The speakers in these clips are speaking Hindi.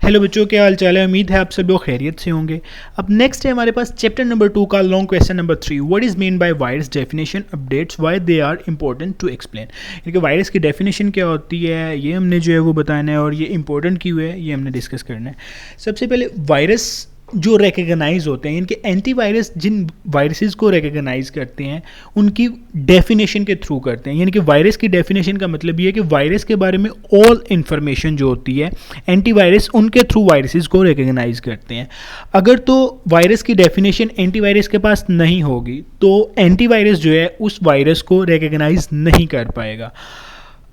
हेलो बच्चों, क्या हाल चाल है। उम्मीद है आप सब लोग खैरियत से होंगे। अब नेक्स्ट है हमारे पास चैप्टर नंबर 2 का long question number 3, what is mean by virus definition updates, why they are important to explain. यानी कि वायरस की डेफिनेशन क्या होती है ये हमने जो है वो बताना है, और ये इंपॉर्टेंट क्यों है ये हमने डिस्कस करना है। सबसे पहले वायरस जो रिकग्नाइज होते हैं, इनके एंटीवायरस जिन वायरसेस को रिकग्नाइज करते हैं उनकी डेफिनेशन के थ्रू करते हैं। यानी कि वायरस की डेफिनेशन का मतलब ये है कि वायरस के बारे में ऑल इंफॉर्मेशन जो होती है एंटीवायरस उनके थ्रू वायरसेस को रिकग्नाइज करते हैं। अगर तो वायरस की डेफिनेशन एंटीवायरस के पास नहीं होगी तो एंटीवायरस जो है उस वायरस को रिकग्नाइज नहीं कर पाएगा।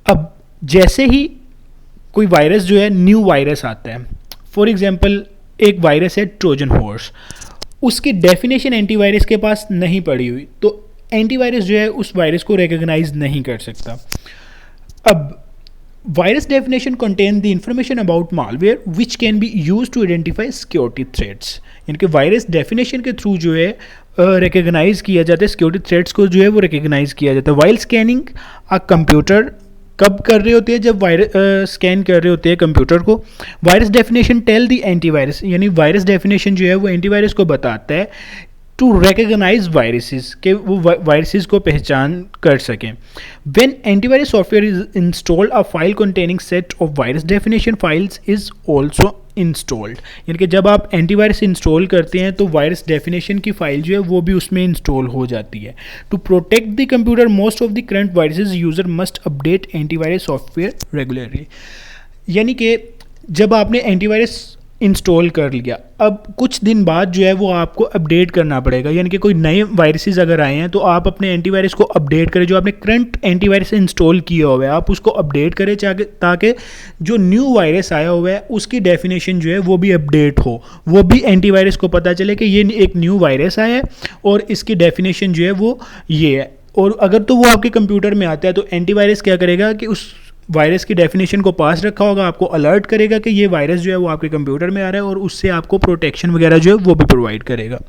अब जैसे ही कोई वायरस जो है न्यू वायरस आता है, फॉर एग्जांपल एक वायरस है ट्रोजन हॉर्स, उसकी डेफिनेशन एंटीवायरस के पास नहीं पड़ी हुई तो एंटीवायरस जो है उस वायरस को रिकग्नाइज नहीं कर सकता। अब virus definition contain the information about malware which can be use to identify security threats. यानी कि वायरस डेफिनेशन के थ्रू जो है रिकग्नाइज किया जाता है, सिक्योरिटी थ्रेट्स को जो है वो रिकग्नाइज किया जाता है। वाइल स्कैनिंग अ कंप्यूटर कब कर रहे होते हैं, जब वायरस स्कैन कर रहे होते हैं कंप्यूटर को। Virus definition tell the antivirus, यानी वायरस डेफिनेशन जो है वो एंटीवायरस को बताता है टू रिकग्नाइज वायरसेस, के वो वायरसेस को पहचान कर सकें। When antivirus software is installed a file containing set of virus definition files is also installed. यानी कि जब आप एंटीवायरस इंस्टॉल करते हैं तो वायरस डेफिनेशन की फाइल जो है वो भी उसमें इंस्टॉल हो जाती है। To protect the computer most of the current viruses user must update antivirus software regularly. यानी कि जब आपने एंटीवायरस इंस्टॉल कर लिया, अब कुछ दिन बाद जो है वो आपको अपडेट करना पड़ेगा। यानी कि कोई नए वायरसेस अगर आए हैं तो आप अपने एंटीवायरस को अपडेट करें, जो आपने करंट एंटीवायरस इंस्टॉल किया हुआ है आप उसको अपडेट करें ताकि जो न्यू वायरस आया हुआ है उसकी डेफिनेशन जो है वो भी अपडेट हो, वो भी एंटीवायरस को पता चले कि ये एक न्यू वायरस आया है और इसकी डेफिनेशन जो है वो ये है। और अगर तो वो आपके कंप्यूटर में आता है तो एंटीवायरस क्या करेगा कि उस वायरस की डेफिनेशन को पास रखा होगा, आपको अलर्ट करेगा कि ये वायरस जो है वो आपके कंप्यूटर में आ रहा है और उससे आपको प्रोटेक्शन वगैरह जो है वो भी प्रोवाइड करेगा।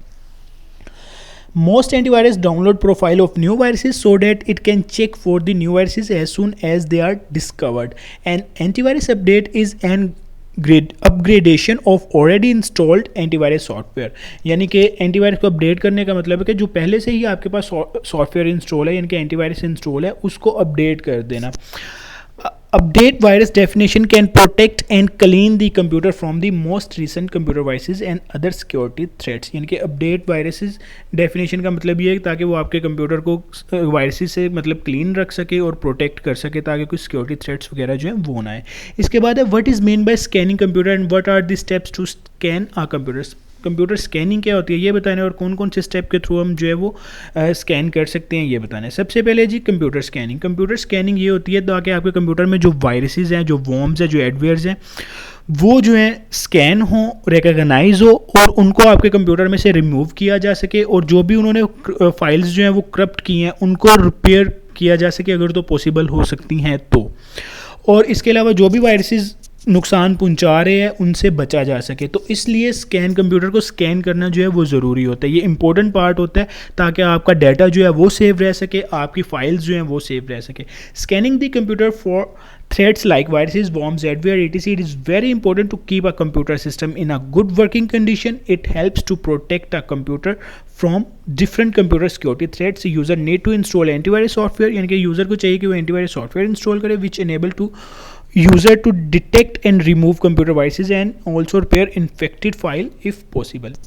Most antivirus download profile of new viruses so that it can check for the new viruses as soon as they are discovered. An antivirus update is an upgradation of already installed antivirus software. यानी कि एंटीवायरस को अपडेट करने का मतलब है कि जो पहले से ही आपके पास सॉफ्टवेयर इंस्टॉल है यानी कि एंटीवायरस इंस्टॉल है उसको अपडेट कर देना। Update virus definition can protect and clean the computer from the most recent computer viruses and other security threats। यानी कि अपडेट वायरसेस डेफिनेशन का मतलब ये है ताकि वो आपके कंप्यूटर को वायरसेस से मतलब क्लीन रख सके और प्रोटेक्ट कर सके ताकि कोई सिक्योरिटी थ्रेट्स वगैरह जो है वो ना आए। इसके बाद है what is mean by scanning computer and what are the steps to scan a computers. Computer scanning क्या होती है ये बताना है और कौन कौन से स्टेप के थ्रू हम जो है वो स्कैन कर सकते हैं ये बताना है। सबसे पहले जी कंप्यूटर स्कैनिंग। कंप्यूटर स्कैनिंग ये होती है ताकि आपके कंप्यूटर में जो वायरसेस हैं, जो वॉर्म्स हैं, जो एडवेयर्स हैं वो जो है स्कैन हो, रिकग्नाइज हो और उनको आपके कंप्यूटर में से रिमूव किया जा सके और जो भी उन्होंने फाइल्स जो हैं वो करप्ट की हैं उनको रिपेयर किया जा सके अगर तो पॉसिबल हो सकती हैं तो। और इसके अलावा जो भी वायरसेस नुकसान पहुंचा रहे हैं उनसे बचा जा सके, तो इसलिए स्कैन कंप्यूटर को स्कैन करना जो है वो ज़रूरी होता है। ये इंपॉर्टेंट पार्ट होता है ताकि आपका डाटा जो है वो सेव रह सके, आपकी फाइल्स जो हैं वो सेव रह सके। Scanning the computer for threats like viruses, worms, adware, etc. It is very important to keep a computer system in a good working condition. It helps to protect a computer from different computer security threats. User need to install antivirus software, यानी कि यूज़र को चाहिए कि वो एंटीवायरस सॉफ्टवेयर इंस्टॉल करे which enable to user to detect and remove computer viruses and also repair infected file if possible.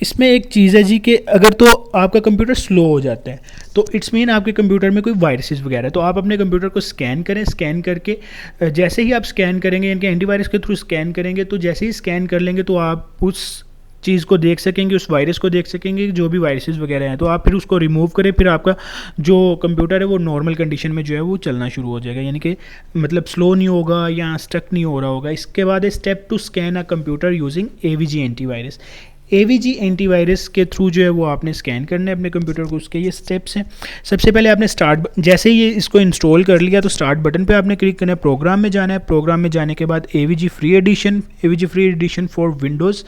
इसमें एक चीज़ है जी कि अगर तो आपका कंप्यूटर स्लो हो जाता है तो इट्स मीन आपके कंप्यूटर में कोई वायरसेस वगैरह है, तो आप अपने कंप्यूटर को स्कैन करें। स्कैन करके जैसे ही आप स्कैन करेंगे यानी कि एंटीवायरस के थ्रू स्कैन करेंगे तो जैसे ही स्कैन कर लेंगे तो आप उस चीज़ को देख सकेंगे, उस वायरस को देख सकेंगे जो भी वायरसेस वगैरह हैं, तो आप फिर उसको रिमूव करें, फिर आपका जो कंप्यूटर है वो नॉर्मल कंडीशन में जो है वो चलना शुरू हो जाएगा, यानी कि मतलब स्लो नहीं होगा या स्टक नहीं हो रहा होगा। इसके बाद step to scan a computer using AVG antivirus. AVG antivirus के थ्रू जो है वो आपने स्कैन करना है अपने कंप्यूटर को। उसके ये स्टेप्स हैं। सबसे पहले आपने जैसे ही ये इसको इंस्टॉल कर लिया तो स्टार्ट बटन पे आपने क्लिक करना है, प्रोग्राम में जाना है। प्रोग्राम में जाने के बाद AVG free edition for Windows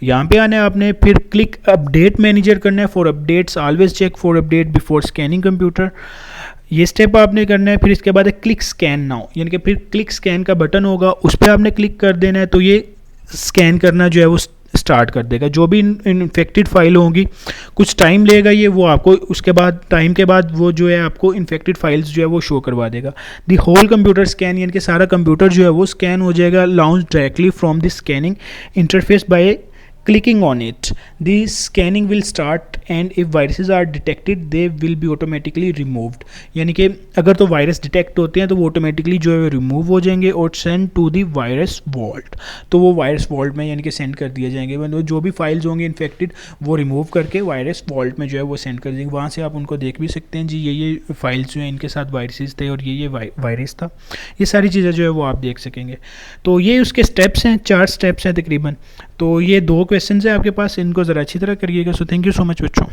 यहाँ पे आना है आपने। फिर क्लिक अपडेट मैनेजर करना है। For updates always check for update before scanning computer. ये स्टेप आपने करना है। फिर इसके बाद है क्लिक स्कैन नाउ, यानी कि फिर क्लिक स्कैन का बटन होगा, उस पर आपने क्लिक कर देना है, तो ये स्कैन करना जो है वो स्टार्ट कर देगा। जो भी इन्फेक्टेड फाइल होंगी, कुछ टाइम लेगा ये, वो आपको उसके बाद टाइम के बाद वो जो है आपको इन्फेक्टेड फाइल्स जो है वो शो करवा देगा। दी होल कंप्यूटर स्कैन, यानी कि सारा कंप्यूटर जो है वो स्कैन हो जाएगा, launch directly from the scanning interface by clicking on it. The scanning will start and if viruses are detected they will be automatically removed, यानी कि अगर तो वायरस डिटेक्ट होते हैं तो वो ऑटोमेटिकली जो है रिमूव हो जाएंगे और send to the virus vault, तो वो वायरस वॉल्ट में यानी कि सेंड कर दिए जाएंगे। मतलब जो भी फाइल्स होंगे इन्फेक्टेड वो रिमूव करके वायरस वॉल्ट में जो है वो सेंड कर देंगे। वहाँ से आप उनको देख भी सकते हैं जी, ये फाइल्स जो हैं इनके साथ वायरसेस थे और ये वायरस था, ये सारी चीज़ें जो है वो आप देख सकेंगे। तो ये उसके स्टेप्स हैं, 4 स्टेप्स हैं तकरीबन। तो ये 2 क्वेश्चन है आपके पास, इनको ज़रा अच्छी तरह करिएगा। So thank you so much बच्चों।